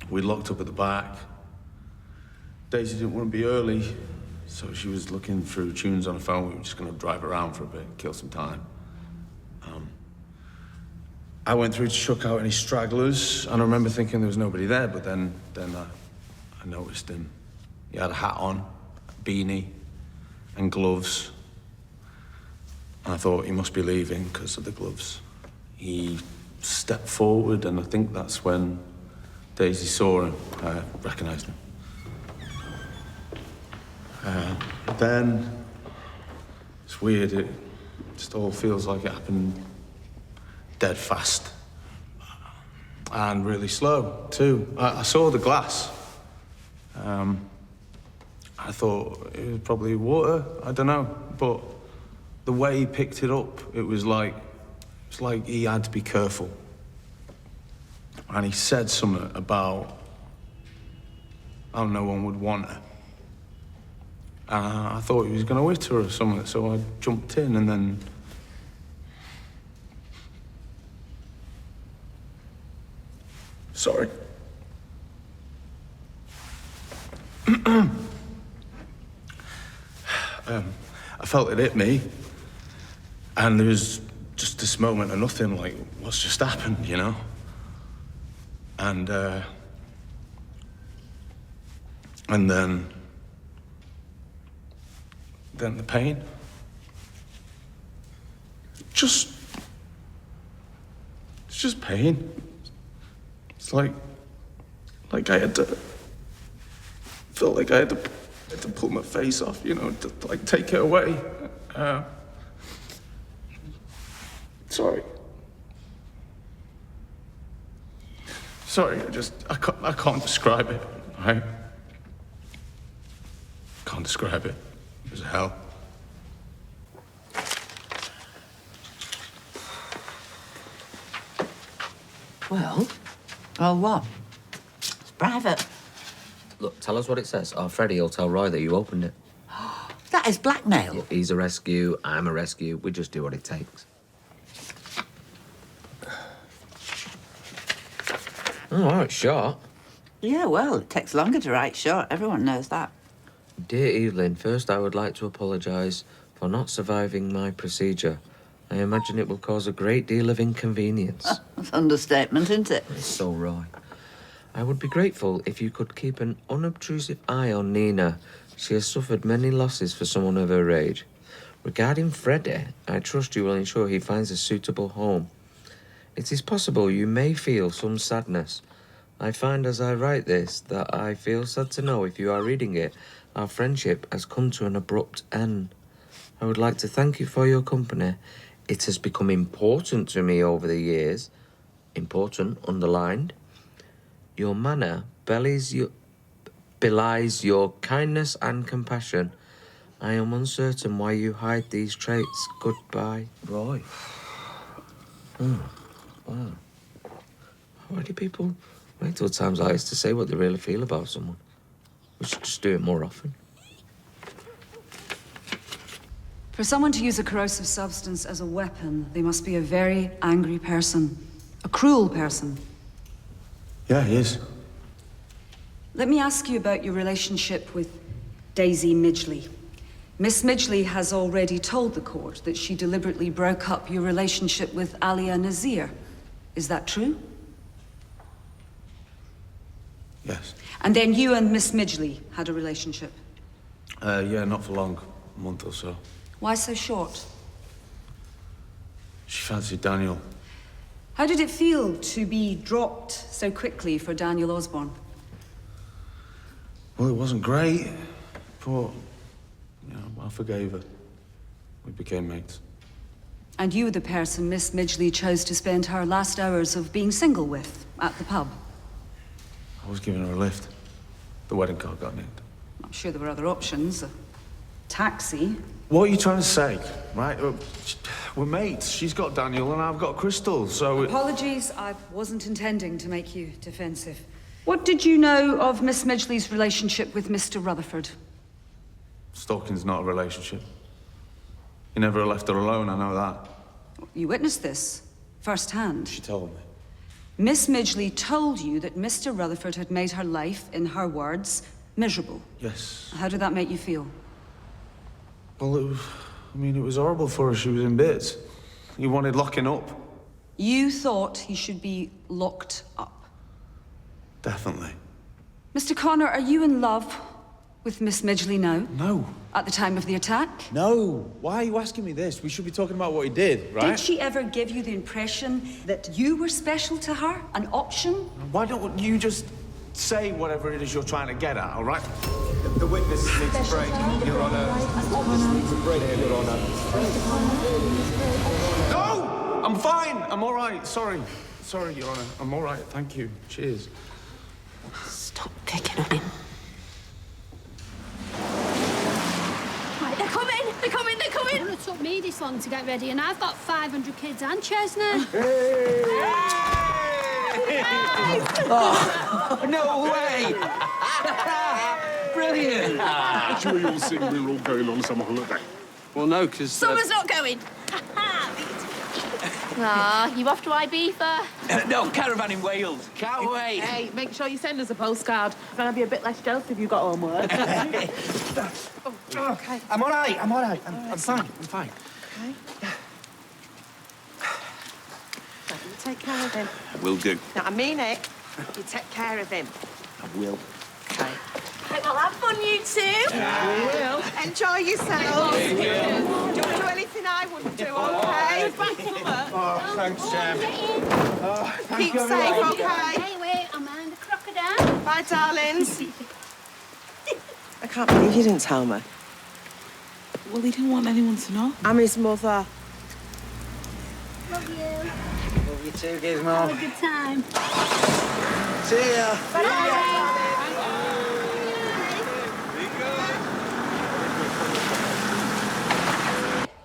we'd locked up at the back. Daisy didn't want to be early, so she was looking through tunes on her phone. We were just going to drive around for a bit, kill some time. I went through to chuck out any stragglers, and I remember thinking there was nobody there, but then I noticed him. He had a hat on, a beanie, and gloves. And I thought he must be leaving because of the gloves. He stepped forward, and I think that's when Daisy saw him, recognized him. Then, it's weird, it just all feels like it happened dead fast. And really slow, too. I saw the glass. I thought it was probably water, I don't know, but the way he picked it up, it was like he had to be careful. And he said something about how no one would want her. And I thought he was going to hit her or something, so I jumped in and then... Sorry. I felt it hit me, and there was just this moment of nothing, like, what's just happened, you know? And then the pain. It's just pain. It's like I had to, felt like I had to pull my face off, you know, to like take it away. Sorry. Sorry, I can't describe it, right? Can't describe it. It was hell. Well, what? It's private. Look, tell us what it says. Or Freddie will tell Roy that you opened it. That is blackmail. Yeah, he's a rescue, I'm a rescue. We just do what it takes. Oh, it's short. Yeah, well, it takes longer to write short. Everyone knows that. Dear Evelyn, first I would like to apologise for not surviving my procedure. I imagine it will cause a great deal of inconvenience. That's an understatement, isn't it? It's so Roy. I would be grateful if you could keep an unobtrusive eye on Nina. She has suffered many losses for someone of her age. Regarding Freddie, I trust you will ensure he finds a suitable home. It is possible you may feel some sadness. I find as I write this that I feel sad to know if you are reading it, our friendship has come to an abrupt end. I would like to thank you for your company. It has become important to me over the years. Important, underlined. Your manner belies your kindness and compassion. I am uncertain why you hide these traits. Goodbye, Roy. Wow. Why do people wait till times like this to say what they really feel about someone? We should just do it more often. For someone to use a corrosive substance as a weapon, they must be a very angry person. A cruel person. Yeah, he is. Let me ask you about your relationship with Daisy Midgley. Miss Midgley has already told the court that she deliberately broke up your relationship with Alia Nazir. Is that true? Yes. And then you and Miss Midgley had a relationship? Yeah, not for long. A month or so. Why so short? She fancied Daniel. How did it feel to be dropped so quickly for Daniel Osborne? Well, it wasn't great, but, you know, I forgave her. We became mates. And you were the person Miss Midgley chose to spend her last hours of being single with at the pub? I was giving her a lift. The wedding car got nicked. I'm sure there were other options. A taxi. What are you trying to say, right? We're mates. She's got Daniel and I've got Crystal, so... Apologies, I wasn't intending to make you defensive. What did you know of Miss Midgley's relationship with Mr. Rutherford? Stalking's not a relationship. You never left her alone, I know that. You witnessed this, firsthand. She told me. Miss Midgley told you that Mr. Rutherford had made her life, in her words, miserable. Yes. How did that make you feel? Well, it was horrible for her. She was in bits. He wanted locking up. You thought he should be locked up. Definitely. Mr. Connor, are you in love with Miss Midgley now? No. At the time of the attack? No. Why are you asking me this? We should be talking about what he did, right? Did she ever give you the impression that you were special to her? An option? Why don't you just say whatever it is you're trying to get at, all right? The witness needs a break, Your Honour. Witness needs a break, Your Honour. No! I'm fine. I'm all right. Sorry. Sorry, Your Honour. I'm all right. Thank you. Cheers. Stop picking on him. Right, they're coming! They're coming! They're coming! It would have took me this long to get ready, and I've got 500 kids and Chesney. Oh, no way! Brilliant! Actually, you're saying we're all going on summer holiday. Well, no, because... Summer's not going. You off to Ibiza? no, caravan in Wales. Can't wait. Hey, make sure you send us a postcard. Then I'll be a bit less jealous if you've got homework. Okay. I'm all right. I'm fine. Okay. Right, you take care of him. Will do. No, I mean it. You take care of him. I will. Okay. Well, have fun, you two. We will. Enjoy yourselves. Don't do anything I wouldn't do, okay? Oh, thanks, Sam. Keep safe, okay? Hey, wait, I'm behind the crocodile. Bye, darlings. I can't believe you didn't tell me. Well, he didn't want anyone to know. I'm his mother. Love you. Love you too, Have a Gizmo. good time. See ya. Bye.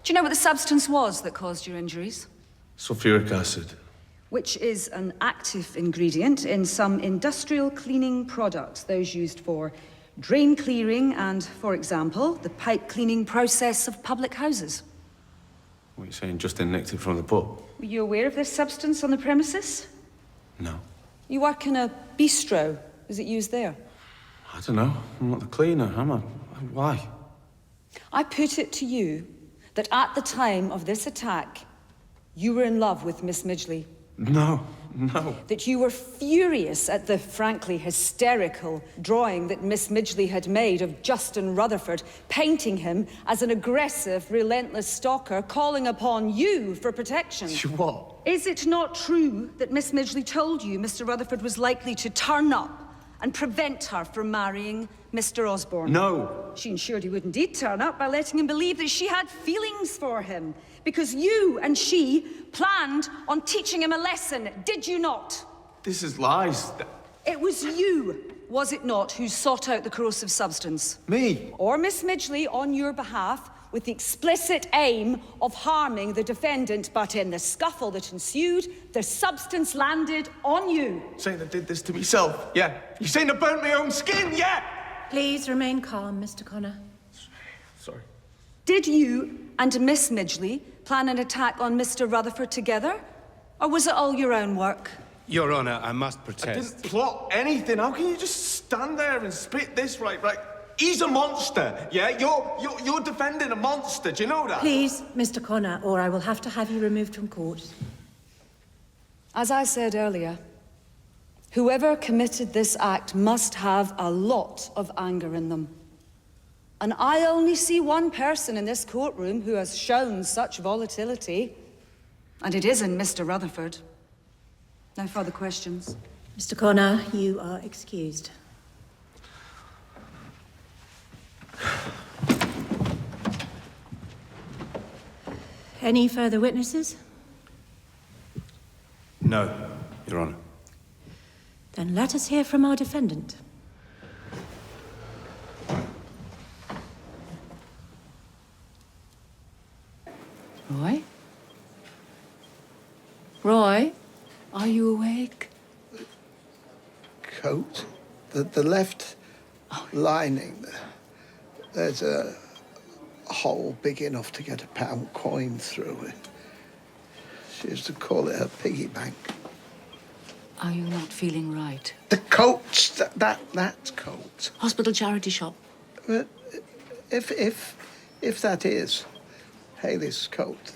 Do you know what the substance was that caused your injuries? Sulfuric acid. Which is an active ingredient in some industrial cleaning products, those used for drain clearing and, for example, the pipe cleaning process of public houses. What are you saying? Justin nicked it from the pub? Were you aware of this substance on the premises? No. You work in a bistro. Is it used there? I don't know. I'm not the cleaner, am I? Why? I put it to you that at the time of this attack, you were in love with Miss Midgley. No. That you were furious at the frankly hysterical drawing that Miss Midgley had made of Justin Rutherford, painting him as an aggressive, relentless stalker, calling upon you for protection. What? Is it not true that Miss Midgley told you Mr. Rutherford was likely to turn up and prevent her from marrying Mr. Osborne? No. She ensured he would indeed turn up by letting him believe that she had feelings for him, because you and she planned on teaching him a lesson, did you not? This is lies. It was you, was it not, who sought out the corrosive substance? Me? Or Miss Midgley on your behalf, with the explicit aim of harming the defendant, but in the scuffle that ensued, the substance landed on you. Saying I did this to myself, yeah. You saying I burnt my own skin, yeah? Please remain calm, Mr. Connor. Sorry. Did you and Miss Midgley plan an attack on Mr. Rutherford together? Or was it all your own work? Your Honour, I must I protest. didn't plot anything. How can you just stand there and spit this right? He's a monster, yeah? You're defending a monster, do you know that? Please, Mr. Connor, or I will have to have you removed from court. As I said earlier, whoever committed this act must have a lot of anger in them. And I only see one person in this courtroom who has shown such volatility, and it isn't Mr. Rutherford. No further questions. Mr. Connor, you are excused. Any further witnesses? No, Your Honour. Then let us hear from our defendant. Roy? Roy? Are you awake? Coat, the left lining, there's a hole big enough to get a pound coin through it. She used to call it her piggy bank. Are you not feeling right? The coat, that coat. Hospital charity shop. But if that is Haley's coat,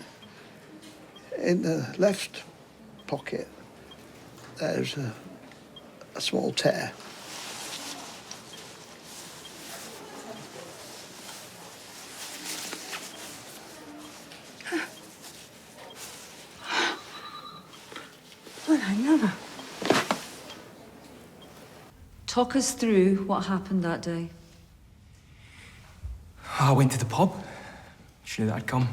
in the left pocket, there's a small tear. Well, I never. Talk us through what happened that day. I went to the pub. She knew that I'd come.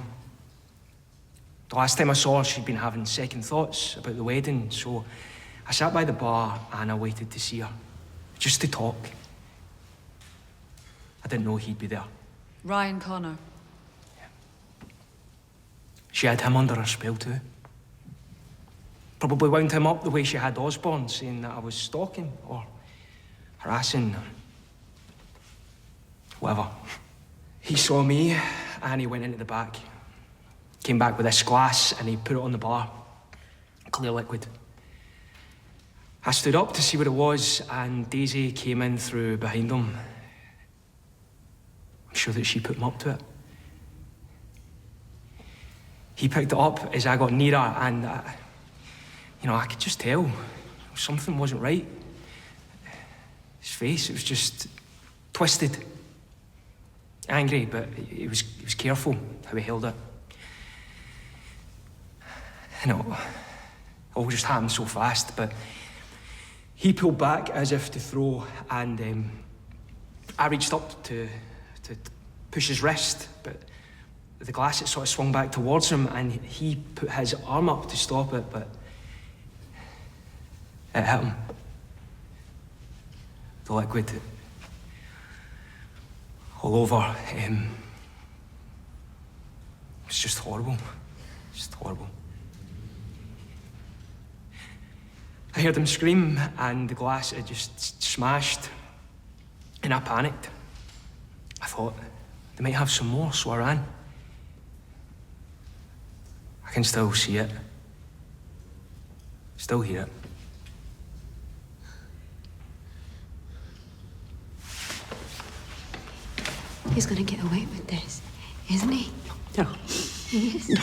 The last time I saw her, she'd been having second thoughts about the wedding, so I sat by the bar and I waited to see her, just to talk. I didn't know he'd be there. Ryan Connor. She had him under her spell too. Probably wound him up the way she had Osborne, saying that I was stalking or harassing or whatever. He saw me and he went into the back. Came back with this glass and he put it on the bar. Clear liquid. I stood up to see what it was and Daisy came in through behind him. I'm sure that she put him up to it. He picked it up as I got nearer and, you know, I could just tell something wasn't right. His face, it was just twisted. Angry, but he was careful how he held it. You know, it all just happened so fast, but he pulled back as if to throw, and I reached up to push his wrist, but the glass, it sort of swung back towards him, and he put his arm up to stop it, but it hit him. The liquid all over. It was just horrible. Just horrible. I heard him scream and the glass had just smashed and I panicked. I thought they might have some more, so I ran. I can still see it. Still hear it. He's gonna get away with this, isn't he? No. He is.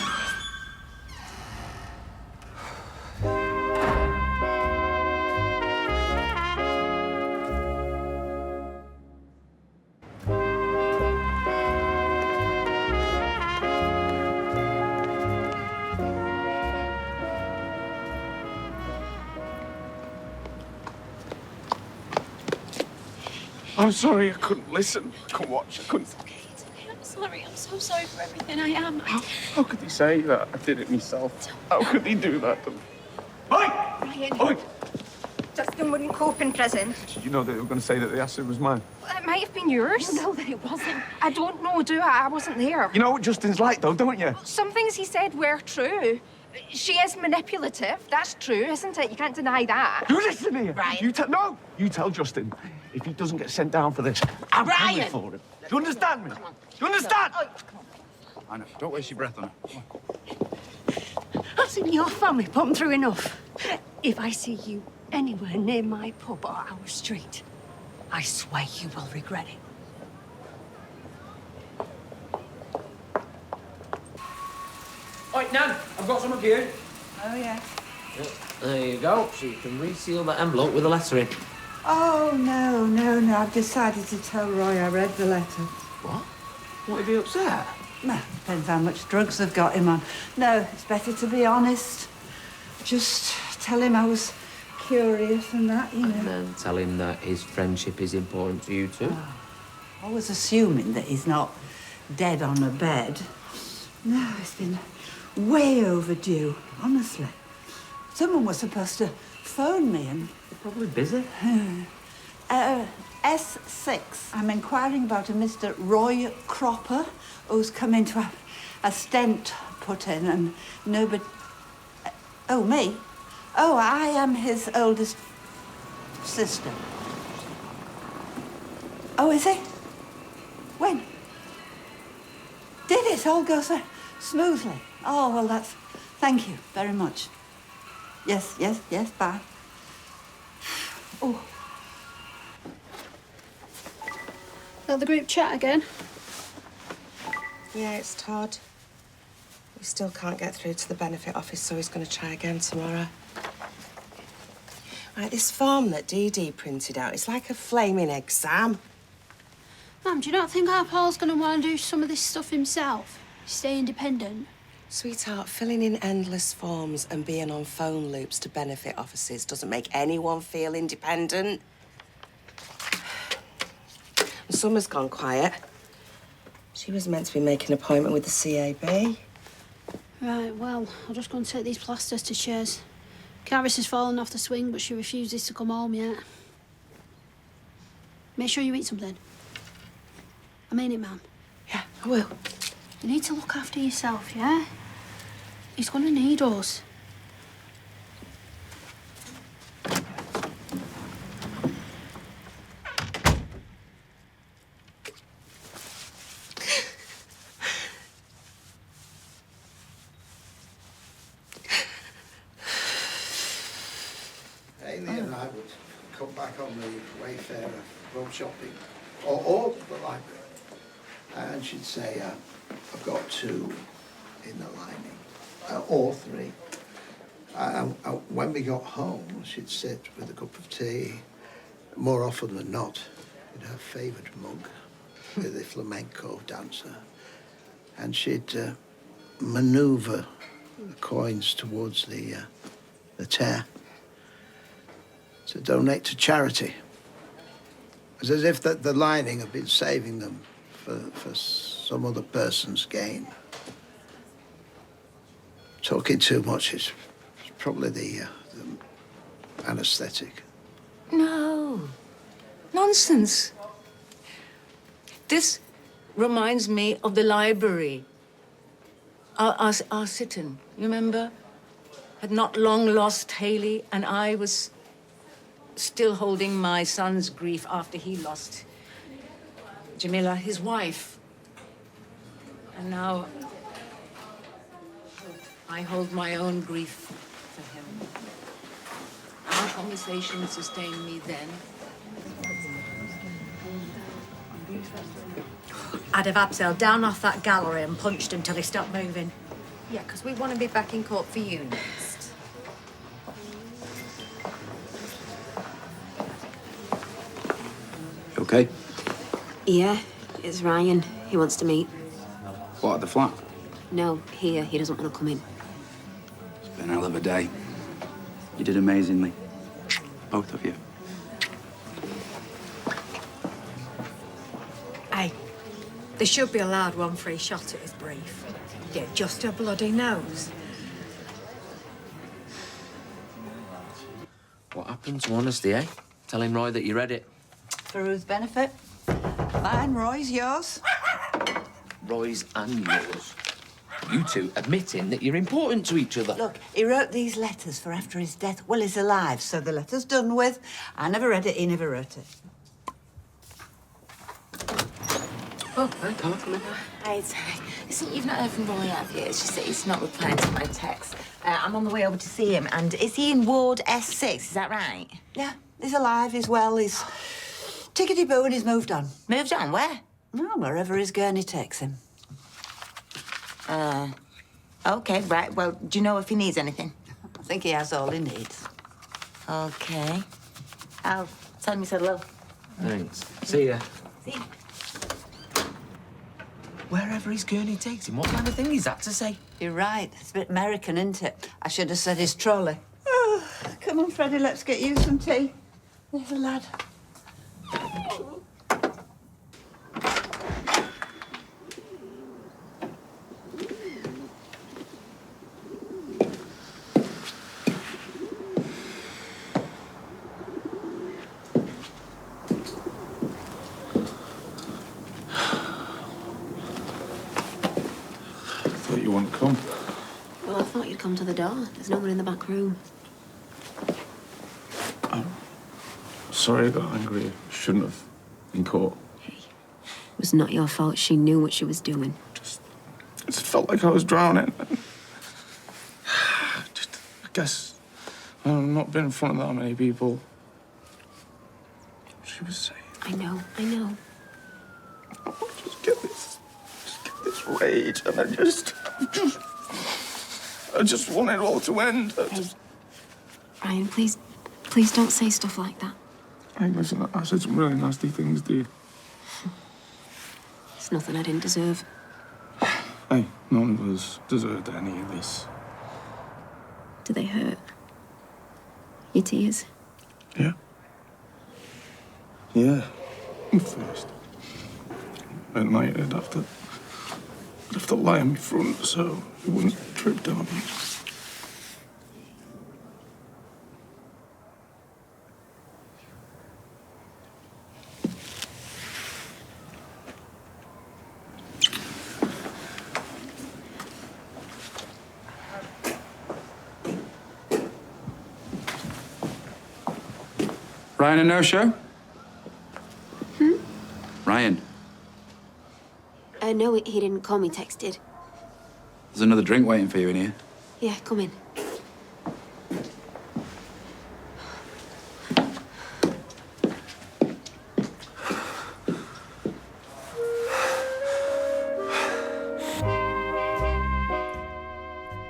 I'm sorry, I couldn't listen. I couldn't watch. I couldn't. It's okay. I'm sorry. I'm so sorry for everything. I am. How could he say that? I did it myself. How could he do that? Ryan. Oi! Justin wouldn't cope in prison. You know they were going to say that the acid was mine. Well, it might have been yours. You know that it wasn't. I don't know, do I? I wasn't there. You know what Justin's like, though, don't you? Some things he said were true. She is manipulative. That's true, isn't it? You can't deny that. You listen here. Ryan. No! You tell Justin. If he doesn't get sent down for this, I'm coming Ryan. for him. Do you understand me? Do you understand? I know. Don't waste your breath on it. I've seen your family put 'em through enough. If I see you anywhere near my pub or our street, I swear you will regret it. Oi, Nan, I've got some of you. Oh, yeah. There you go, so you can reseal that envelope with a letter in. Oh, no. I've decided to tell Roy I read the letter. What? What if he upset? Well, depends how much drugs they've got him on. No, it's better to be honest. Just tell him I was curious and that, you know. And then tell him that his friendship is important to you too. Oh, I was assuming that he's not dead on a bed. No, it's been way overdue, honestly. Someone was supposed to phone me and... They're probably busy. S6. I'm inquiring about a Mr. Roy Cropper who's come in to have a stent put in and nobody... Oh, me? Oh, I am his oldest sister. Oh, is he? When? Did it all go so smoothly? Oh, well, that's... Thank you very much. Yes, bye. Oh. Got the group chat again? Yeah, it's Todd. We still can't get through to the benefit office, so he's going to try again tomorrow. Right, this form that Dee Dee printed out, it's like a flaming exam. Mum, do you not think our Paul's going to want to do some of this stuff himself? Stay independent? Sweetheart, filling in endless forms and being on phone loops to benefit offices doesn't make anyone feel independent. Summer's gone quiet. She was meant to be making an appointment with the CAB. Right, well, I'll just go and take these plasters to Ches. Caris has fallen off the swing, but she refuses to come home yet. Make sure you eat something. I mean it, Mum. Yeah, I will. You need to look after yourself, yeah? He's gonna need us. Amy and I would come back on the Wayfarer road shopping or the library, and she'd say, I've got 2 in the lining, or 3. And when we got home, she'd sit with a cup of tea, more often than not, in her favoured mug, with the flamenco dancer, and she'd manoeuvre the coins towards the tear to donate to charity. It was as if the lining had been saving them for some other person's gain. Talking too much is probably the anaesthetic. No. Nonsense. This reminds me of the library. Our sit-in, you remember? Had not long lost Haley, and I was still holding my son's grief after he lost Jamila, his wife. And now I hold my own grief for him. Our conversation sustained me then. I'd have Absel down off that gallery and punched him till he stopped moving. Yeah, because we want to be back in court for you next. You okay? Yeah, it's Ryan. He wants to meet. What, at the flat? No, here. He doesn't want to come in. It's been a hell of a day. You did amazingly. Both of you. Hey, they should be allowed one free shot at his brief. Yeah, just a bloody nose. What happened to honesty, eh? Telling Roy that you read it. For whose benefit? Mine, Roy's, yours. Roy's and yours. You two admitting that you're important to each other. Look, he wrote these letters for after his death. Well, he's alive, so the letter's done with. I never read it, he never wrote it. Oh, I can't come in. Hi, listen, you've not heard from Roy, have you? It's just that he's not replying to my text. I'm on the way over to see him, and is he in Ward S6? Is that right? Yeah, he's alive, he's well, he's tickety-boo and he's moved on. Moved on? Where? Well, wherever his gurney takes him. Okay, right. Well, do you know if he needs anything? I think he has all he needs. Okay. I'll tell him you said hello. Thanks. See ya. See ya. Wherever his gurney takes him, what kind of thing is that to say? You're right. It's a bit American, isn't it? I should have said his trolley. Come on, Freddie, let's get you some tea. There's a lad. You wouldn't come. Well, I thought you'd come to the door. There's no one in the back room. I'm sorry I got angry. I shouldn't have been caught. It was not your fault. She knew what she was doing. It just felt like I was drowning. I guess I've not been in front of that many people. she was saying. I know, I know. Just get this rage, and I just want it all to end. Ryan, please don't say stuff like that. Hey, listen, I said some really nasty things, dear. It's nothing I didn't deserve. Hey, none of us deserved any of this. Do they hurt? Your tears? Yeah. Yeah. At first. At night, I'd have to lie on my front so it wouldn't trip down me. Ryan, a no-show? Ryan, No, he didn't call me, texted. there's another drink waiting for you in here. Yeah, come in.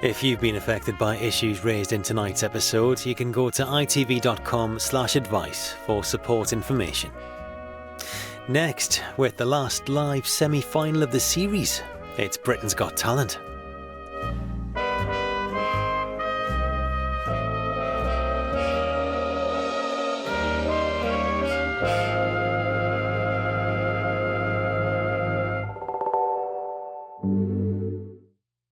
If you've been affected by issues raised in tonight's episode, you can go to itv.com/advice for support information. Next, with the last live semi-final of the series, it's Britain's Got Talent.